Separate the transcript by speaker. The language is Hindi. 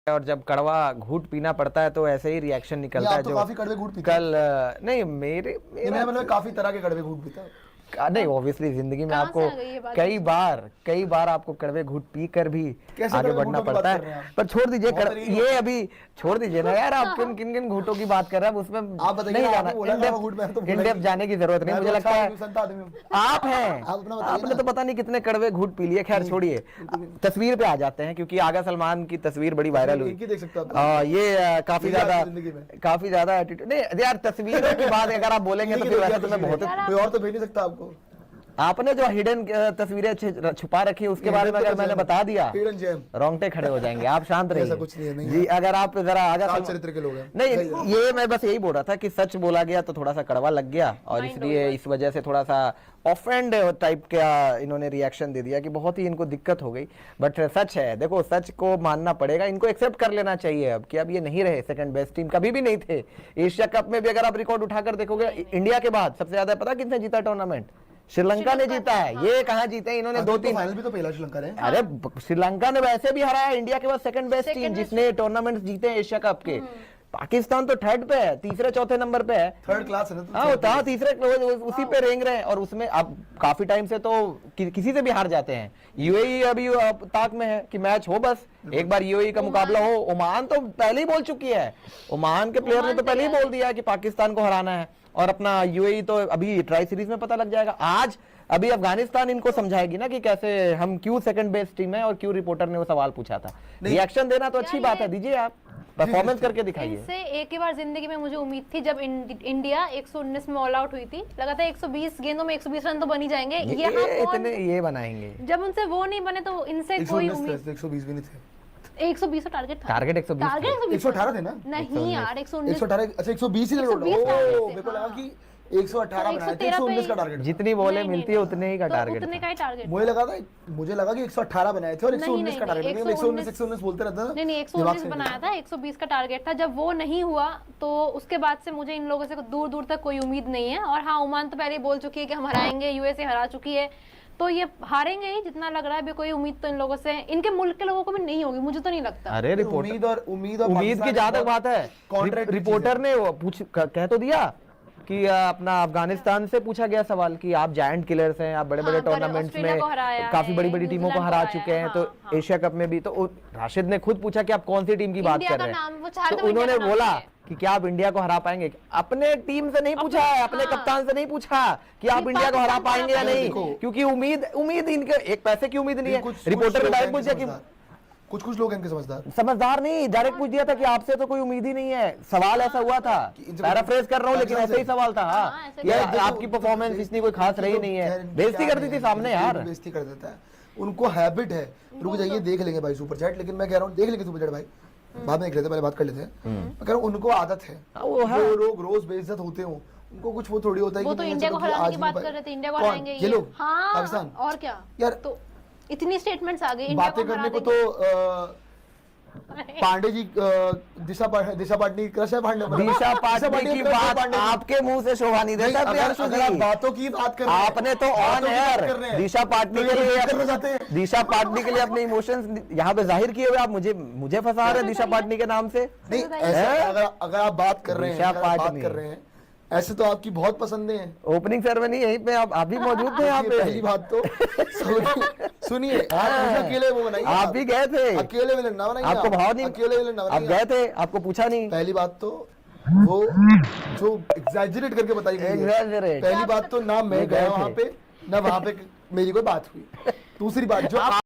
Speaker 1: और जब कड़वा घूट पीना पड़ता है तो ऐसे ही रिएक्शन निकलता है।
Speaker 2: तो
Speaker 1: जो
Speaker 2: काफी कड़वे घूट पीते
Speaker 1: कल नहीं
Speaker 2: मैंने मतलब काफी तरह के कड़वे घूट पीता
Speaker 1: नहीं, ऑब्वियसली जिंदगी में
Speaker 3: कहाँ
Speaker 1: आपको
Speaker 3: से आ गई ये बात?
Speaker 1: कई बार आपको कड़वे घूट पी कर भी
Speaker 2: कैसे
Speaker 1: आगे
Speaker 2: कड़वे
Speaker 1: बढ़ना
Speaker 2: घूंटों की
Speaker 1: पड़ता
Speaker 2: बात कर रहे
Speaker 1: है।
Speaker 2: हैं आप?
Speaker 1: पर छोड़ दीजिए
Speaker 2: बहुत तरीके
Speaker 1: ये अभी छोड़ दीजिए ना यार, आप किन किन किन घूटों की बात कर रहे हैं उसमें
Speaker 2: आप बताइए
Speaker 1: नहीं
Speaker 2: ना,
Speaker 1: जाना,
Speaker 2: आपने बोला था घूट में तो बोला
Speaker 1: इन डेप्थ
Speaker 2: ही।
Speaker 1: जाने की जरूरत नहीं।
Speaker 2: मैं
Speaker 1: मुझे
Speaker 2: तो
Speaker 1: लगता
Speaker 2: अच्छा
Speaker 1: है
Speaker 2: संत आदमी हूँ।
Speaker 1: आप हैं,
Speaker 2: आप अपना बताइए
Speaker 1: आपने
Speaker 2: ना।
Speaker 1: तो पता नहीं कितने कड़वे घूट पी लिए। खैर छोड़िए, तस्वीर पे आ जाते हैं क्योंकि आगा सलमान की तस्वीर बड़ी वायरल हुई।
Speaker 2: इनकी देख सकते हो आप।
Speaker 1: ये काफी
Speaker 2: मिली
Speaker 1: ज्यादा
Speaker 2: आपकी जिंदगी में।
Speaker 1: काफी ज्यादा एटीट्यूड नहीं यार, तस्वीरों की बात अगर आप बोलेंगे तो
Speaker 2: इनकी
Speaker 1: फिर
Speaker 2: देखिए
Speaker 1: वैसे तो मैं
Speaker 2: तस्वीरें।
Speaker 1: बहुत
Speaker 2: कोई और तो भेज नहीं सकता आपको।
Speaker 1: आपने जो हिडन तस्वीरें छुपा रखी है उसके बारे में अगर मैंने बता दिया
Speaker 2: हिडन जेम
Speaker 1: रोंगटे खड़े हो जाएंगे। आप शांत
Speaker 2: ऐसा कुछ नहीं है,
Speaker 1: रहिए
Speaker 2: नहीं
Speaker 1: जी। अगर आप जरा आगा
Speaker 2: सात चरित्र के लोग हैं।
Speaker 1: नहीं, ये मैं बस यही बोल रहा था कि सच बोला गया तो थोड़ा सा कड़वा लग गया और इसलिए इस वजह से थोड़ा सा ऑफेंड टाइप का इन्होंने रिएक्शन दे दिया कि बहुत ही इनको दिक्कत हो गई। बट सच है, देखो सच को मानना पड़ेगा, इनको एक्सेप्ट कर लेना चाहिए अब कि अब ये नहीं रहे सेकंड बेस्ट टीम, कभी भी नहीं थे। एशिया कप में भी अगर आप रिकॉर्ड उठाकर देखोगे, इंडिया के बाद सबसे ज्यादा पता किसने जीता टूर्नामेंट? श्रीलंका ने जीता है। ये कहाँ जीते? इन्होंने दो तीन
Speaker 2: फाइनल भी तो पहला श्रीलंका ने।
Speaker 1: अरे श्रीलंका ने वैसे भी हराया इंडिया के बाद सेकंड बेस्ट टीम जिसने टूर्नामेंट जीते हैं एशिया कप के। पाकिस्तान तो थर्ड पे है, तीसरे चौथे नंबर पे है,
Speaker 2: थर्ड क्लास है ना।
Speaker 1: हाँ होता है तीसरे उसी पे रेंग रहे हैं। और उसमें अब काफी टाइम से तो किसी से भी हार जाते हैं। यूएई अभी ताक में है कि मैच हो, बस एक बार यूएई का मुकाबला हो। ओमान तो पहले ही बोल चुकी है, ओमान के प्लेयर ने तो पहले ही बोल दिया है कि पाकिस्तान को हराना है। और अपना यूएई तो अभी ट्राई सीरीज में पता लग जाएगा। आज अभी अफगानिस्तान इनको समझाएगी ना कि कैसे हम क्यों सेकंड बेस्ट टीम है और क्यों रिपोर्टर ने वो सवाल पूछा था। रिएक्शन देना तो अच्छी बात है, दीजिए आप परफॉर्मेंस करके दिखाइए।
Speaker 3: इनसे एक ही बार जिंदगी में मुझे उम्मीद थी जब इंडिया 119 में ऑल आउट हुई थी, लगा था 120 गेंदों में 120 रन तो बन ही जाएंगे।
Speaker 1: इतने ये बनाएंगे,
Speaker 3: जब उनसे वो नहीं बने तो इनसे कोई उम्मीद।
Speaker 2: 120 भी नहीं थे।
Speaker 3: 120 का टारगेट था।
Speaker 1: टारगेट 120
Speaker 2: 118 थे ना?
Speaker 3: नहीं यार 119।
Speaker 2: 118 अच्छा 120 ही
Speaker 3: टारगेट
Speaker 2: मेरे को लगा कि 118 बनाया था। 119 का टारगेट।
Speaker 1: जितनी बॉलें मिलती है उतने ही का टारगेट,
Speaker 3: उतने का ही टारगेट।
Speaker 2: मुझे लगा कि 118 बनाए थे और 119 का टारगेट। 119 बोलते रहता था।
Speaker 3: नहीं 119 बनाया था, 120 का टारगेट था। जब वो नहीं हुआ तो उसके बाद से मुझे इन लोगों से दूर दूर तक कोई उम्मीद नहीं है। और हाँ, ओमान तो पहले बोल चुकी है कि हम हराएंगे, यूएसए हरा चुकी है, तो ये हारेंगे ही जितना लग रहा है। भी कोई उम्मीद तो इन लोगों से, इनके मुल्क के लोगों को भी नहीं होगी, मुझे तो नहीं लगता।
Speaker 1: अरे उम्मीद की जहां तक बात है, रिपोर्टर ने कह तो दिया कि अपना अफगानिस्तान से पूछा गया सवाल कि आप जायंट किलर्स हैं, आप बड़े बड़े टूर्नामेंट्स में काफी बड़ी बड़ी टीमों को हरा चुके हैं, तो एशिया कप में भी। तो राशिद ने खुद पूछा कि आप कौन सी टीम की बात कर रहे हैं, तो उन्होंने बोला कि क्या आप इंडिया को हरा पाएंगे। अपने टीम से नहीं पूछा है, अपने कप्तान से नहीं पूछा कि आप इंडिया को हरा पाएंगे या नहीं, क्योंकि उम्मीद इनके एक पैसे की उम्मीद नहीं है। रिपोर्टर ने डायरेक्ट पूछा कि
Speaker 2: कुछ लोग इनके
Speaker 1: समझदार नहीं, डायरेक्ट पूछ दिया था कि आपसे तो कोई उम्मीद ही नहीं है। सवाल ऐसा हुआ था, पैराफ्रेज कर रहा हूँ लेकिन ऐसे ही सवाल था। हाँ, ये आपकी परफॉर्मेंस इतनी कोई खास रही नहीं है, बेइज्जती कर दी थी सामने यार।
Speaker 2: बेइज्जती कर देता है, उनको हैबिट है। रुक जाइए, देख लेंगे भाई सुपर चैट, लेकिन मैं कह रहा हूँ देख लेंगे सुपर चैट भाई, बाद में देख लेते, पहले बात कर लेते हैं। मैं कह रहा हूँ उनको आदत है, जो लोग रोज बेइज्जत होते हो उनको कुछ वो थोड़ी होता है।
Speaker 3: वो तो इंडिया को हराने की बात कर रहे थे, इंडिया को हराएंगे ये लोग, पाकिस्तान और क्या यार। तो इतनी स्टेटमेंट्स आ गई
Speaker 2: बातें करने को तो पांडे जी दिशा पाटनी
Speaker 1: की बात आपके मुंह से शोभा नहीं देता।
Speaker 2: अगर बातों की बात कर
Speaker 1: आपने तो ऑन एयर दिशा पाटनी के लिए अपने इमोशंस यहाँ पे जाहिर किए हुए आप मुझे फंसा रहे हैं दिशा पाटनी के नाम से।
Speaker 2: नहीं, अगर आप बात कर रहे हैं ऐसे तो आपकी बहुत पसंद है।
Speaker 1: ओपनिंग सेरेमनी यहीं पे आप भी मौजूद थे यहाँ पे।
Speaker 2: पहली बात तो सुनिए, अकेले वो बनाइए,
Speaker 1: आप भी गए थे,
Speaker 2: अकेले विलन ना बनाइए,
Speaker 1: आपको भाव नहीं,
Speaker 2: अकेले विलन ना
Speaker 1: आप गए थे, आपको पूछा नहीं।
Speaker 2: पहली बात तो वो जो एग्जैजरेट करके बताई गई है, पहली बात तो ना मैं गया वहां पे, ना वहां पे मेरी कोई बात हुई। दूसरी बात जो